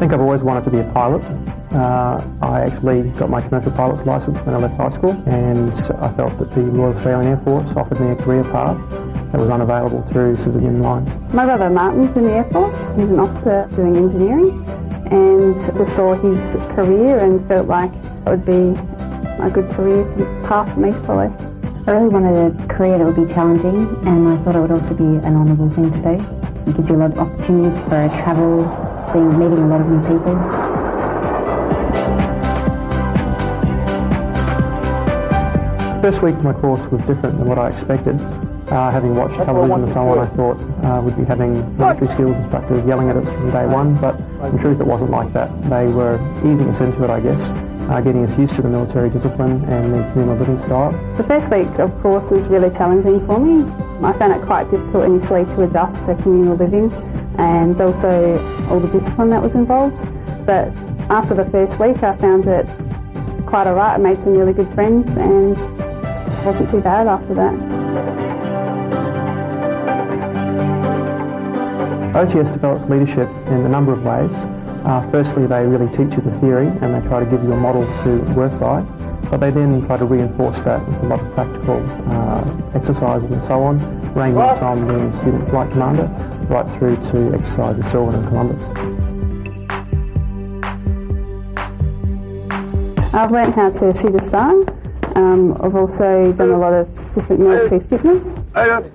think I've always wanted to be a pilot. I actually got my commercial pilot's licence when I left high school, and I felt that the Royal Australian Air Force offered me a career path that was unavailable through civilian lines. My brother Martin's in the Air Force. He's an officer doing engineering, and just saw his career and felt like it would be a good career path for me to follow. I really wanted a career that would be challenging, and I thought it would also be an honourable thing to do. It gives you a lot of opportunities for travel, meeting a lot of new people. The first week of my course was different than what I expected. Having watched television and so on, I thought we'd be having military skills instructors yelling at us from day one, but in truth it wasn't like that. They were easing us into it, I guess, getting us used to the military discipline and the communal living style. The first week of course was really challenging for me. I found it quite difficult initially to adjust to communal living and also all the discipline that was involved, but after the first week I found it quite alright. I made some really good friends and it wasn't too bad after that. OTS develops leadership in a number of ways. Firstly, they really teach you the theory and they try to give you a model to work by, but they then try to reinforce that with a lot of practical exercises and so on, ranging from being student flight commander right through to exercise at Sylvan and Columbus. I've learnt how to shoot a star. I've also done a lot of different military fitness. I've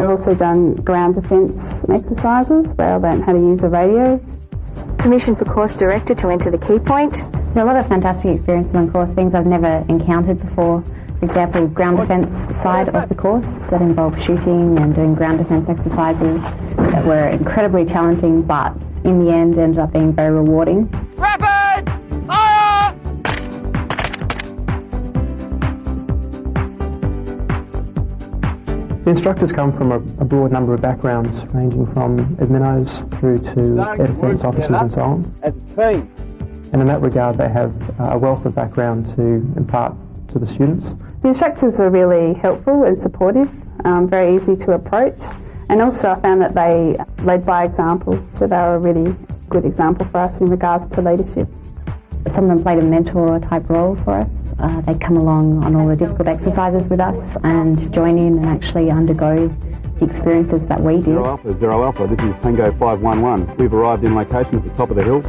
also done ground defence exercises where I learnt how to use a radio. Permission for course director to enter the key point. There are a lot of fantastic experiences on course, things I've never encountered before. For example, ground defence side of the course that involved shooting and doing ground defence exercises that were incredibly challenging, but in the end ended up being very rewarding. Rapid! Fire! The instructors come from a broad number of backgrounds, ranging from adminos through to air defence officers and so on. As a team. And in that regard, they have a wealth of background to impart to the students. The instructors were really helpful and supportive, very easy to approach, and also I found that they led by example, so they were a really good example for us in regards to leadership. Some of them played a mentor type role for us. They'd come along on all the difficult exercises with us and join in and actually undergo the experiences that we did. Zero Alpha, this is Tango 511. We've arrived in location at the top of the hill.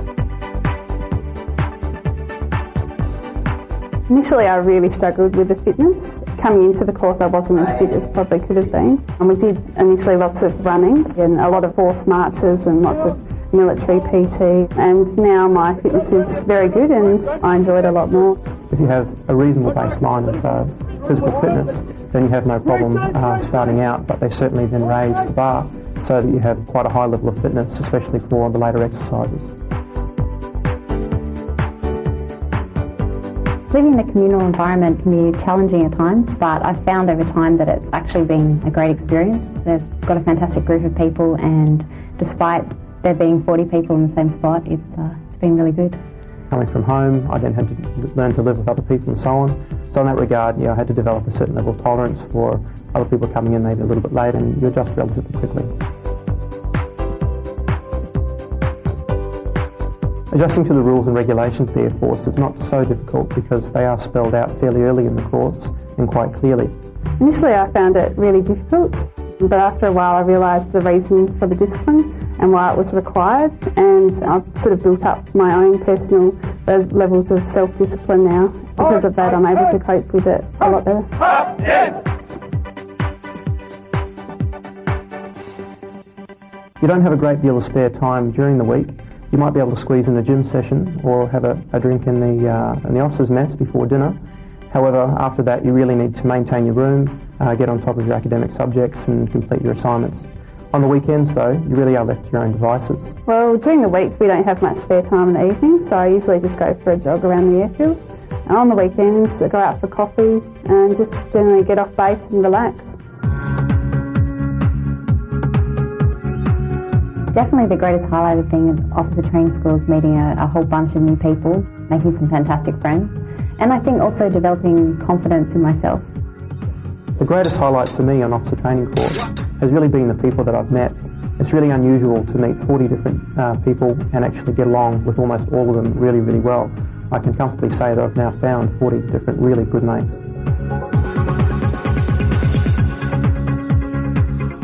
Initially I really struggled with the fitness. Coming into the course I wasn't as fit as probably could have been. And we did initially lots of running and a lot of horse marches and lots of military PT, and now my fitness is very good and I enjoy it a lot more. If you have a reasonable baseline of physical fitness, then you have no problem starting out, but they certainly then raise the bar so that you have quite a high level of fitness, especially for the later exercises. Living in a communal environment can be challenging at times, but I've found over time that it's actually been a great experience. They've got a fantastic group of people, and despite there being 40 people in the same spot, it's been really good. Coming from home, I then had to learn to live with other people and so on. So in that regard, I had to develop a certain level of tolerance for other people coming in maybe a little bit late, and you adjust relatively quickly. Adjusting to the rules and regulations of the Air Force is not so difficult because they are spelled out fairly early in the course and quite clearly. Initially I found it really difficult, but after a while I realised the reason for the discipline and why it was required, and I've sort of built up my own personal levels of self-discipline now. Because of that I'm able to cope with it a lot better. You don't have a great deal of spare time during the week. You might be able to squeeze in a gym session or have a drink in the officers' mess before dinner. However, after that you really need to maintain your room, get on top of your academic subjects and complete your assignments. On the weekends though, you really are left to your own devices. Well, during the week we don't have much spare time in the evening, so I usually just go for a jog around the airfield. And on the weekends I go out for coffee and just generally get off base and relax. Definitely the greatest highlight of being at Officer Training School is meeting a whole bunch of new people, making some fantastic friends, and I think also developing confidence in myself. The greatest highlight for me on Officer Training Course has really been the people that I've met It's really unusual to meet 40 different people and actually get along with almost all of them really, really well. I can comfortably say that I've now found 40 different really good mates.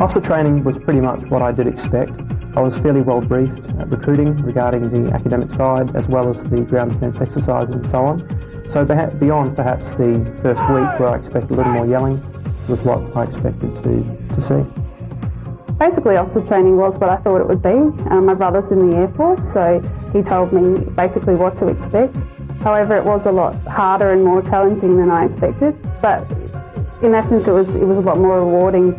Officer training was pretty much what I did expect. I was fairly well briefed at recruiting regarding the academic side as well as the ground defence exercises and so on. So beyond perhaps the first week where I expected a little more yelling was what I expected to see. Basically, officer training was what I thought it would be. My brother's in the Air Force, so he told me basically what to expect. However, it was a lot harder and more challenging than I expected, but in essence it was a lot more rewarding.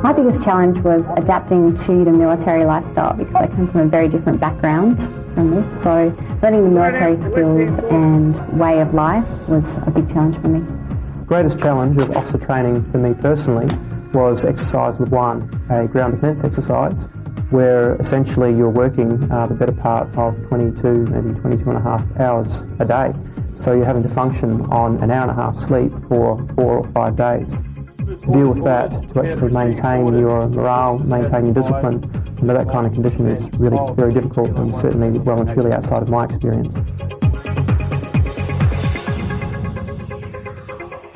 My biggest challenge was adapting to the military lifestyle because I come from a very different background from this, so learning the military skills and way of life was a big challenge for me. The greatest challenge of officer training for me personally was exercise with one, a ground defence exercise, where essentially you're working the better part of 22, maybe 22 and a half hours a day. So you're having to function on an hour and a half sleep for 4 or 5 days. To deal with that, to actually maintain your morale, maintain your discipline under that kind of condition is really very difficult and certainly well and truly outside of my experience.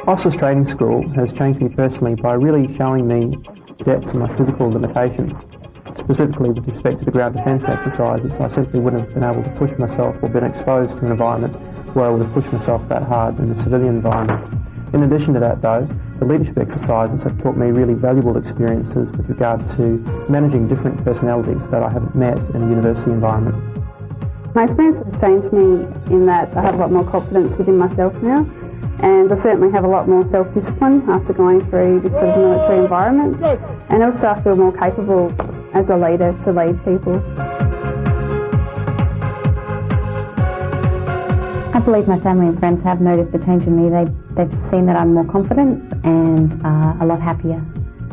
Officers Training School has changed me personally by really showing me depth of my physical limitations. Specifically with respect to the ground defence exercises, I simply wouldn't have been able to push myself or been exposed to an environment where I would have pushed myself that hard in the civilian environment. In addition to that though, the leadership exercises have taught me really valuable experiences with regard to managing different personalities that I haven't met in a university environment. My experience has changed me in that I have a lot more confidence within myself now, and I certainly have a lot more self-discipline after going through this sort of military environment, and also I feel more capable as a leader to lead people. I believe my family and friends have noticed a change in me. They've seen that I'm more confident and a lot happier.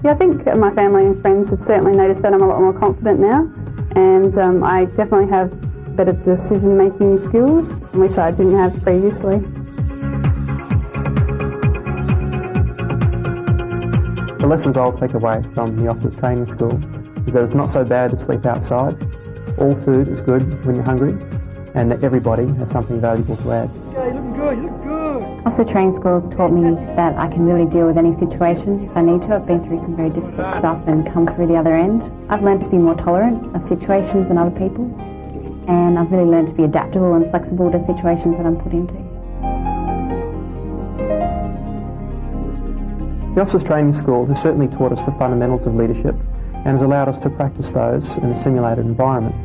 Yeah, I think my family and friends have certainly noticed that I'm a lot more confident now, and I definitely have better decision-making skills, which I didn't have previously. The lessons I'll take away from the Officers Training School is that it's not so bad to sleep outside, all food is good when you're hungry, and that everybody has something valuable to add. Yeah, you look good, you look good. Officer Training School has taught me that I can really deal with any situation if I need to. I've been through some very difficult stuff and come through the other end. I've learned to be more tolerant of situations and other people, and I've really learned to be adaptable and flexible to situations that I'm put into. The Officers Training School has certainly taught us the fundamentals of leadership and has allowed us to practice those in a simulated environment.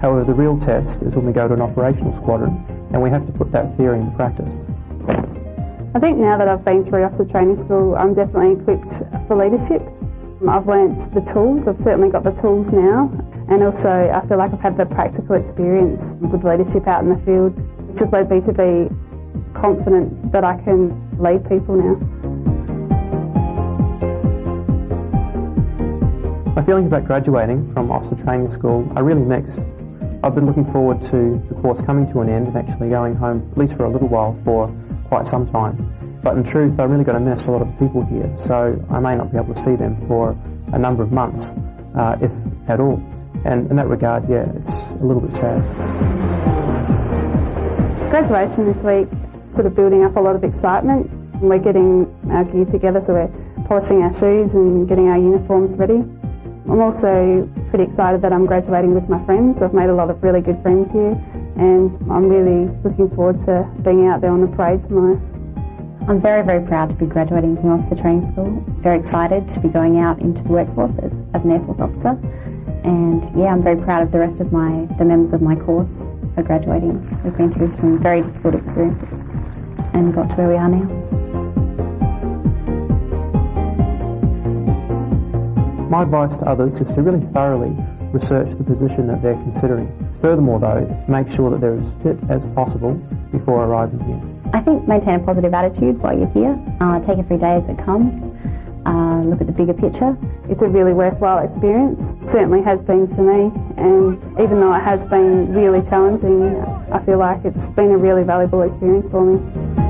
However, the real test is when we go to an operational squadron and we have to put that theory into practice. I think now that I've been through Officer Training School, I'm definitely equipped for leadership. I've learnt the tools, I've certainly got the tools now, and also I feel like I've had the practical experience with leadership out in the field, which has led me to be confident that I can lead people now. My feelings about graduating from Officer Training School are really mixed. I've been looking forward to the course coming to an end and actually going home, at least for a little while, for quite some time. But in truth, I'm really going to miss a lot of the people here, so I may not be able to see them for a number of months, if at all. And in that regard, yeah, it's a little bit sad. Graduation this week, sort of building up a lot of excitement. We're getting our gear together, so we're polishing our shoes and getting our uniforms ready. I'm also pretty excited that I'm graduating with my friends. I've made a lot of really good friends here, and I'm really looking forward to being out there on the parade tomorrow. I'm very, very proud to be graduating from Officer Training School. Very excited to be going out into the workforce as an Air Force officer. And yeah, I'm very proud of the rest of the members of my course for graduating. We've been through some very difficult experiences and got to where we are now. My advice to others is to really thoroughly research the position that they're considering. Furthermore though, make sure that they're as fit as possible before arriving here. I think maintain a positive attitude while you're here. Take every day as it comes. Look at the bigger picture. It's a really worthwhile experience. It certainly has been for me, and even though it has been really challenging, I feel like it's been a really valuable experience for me.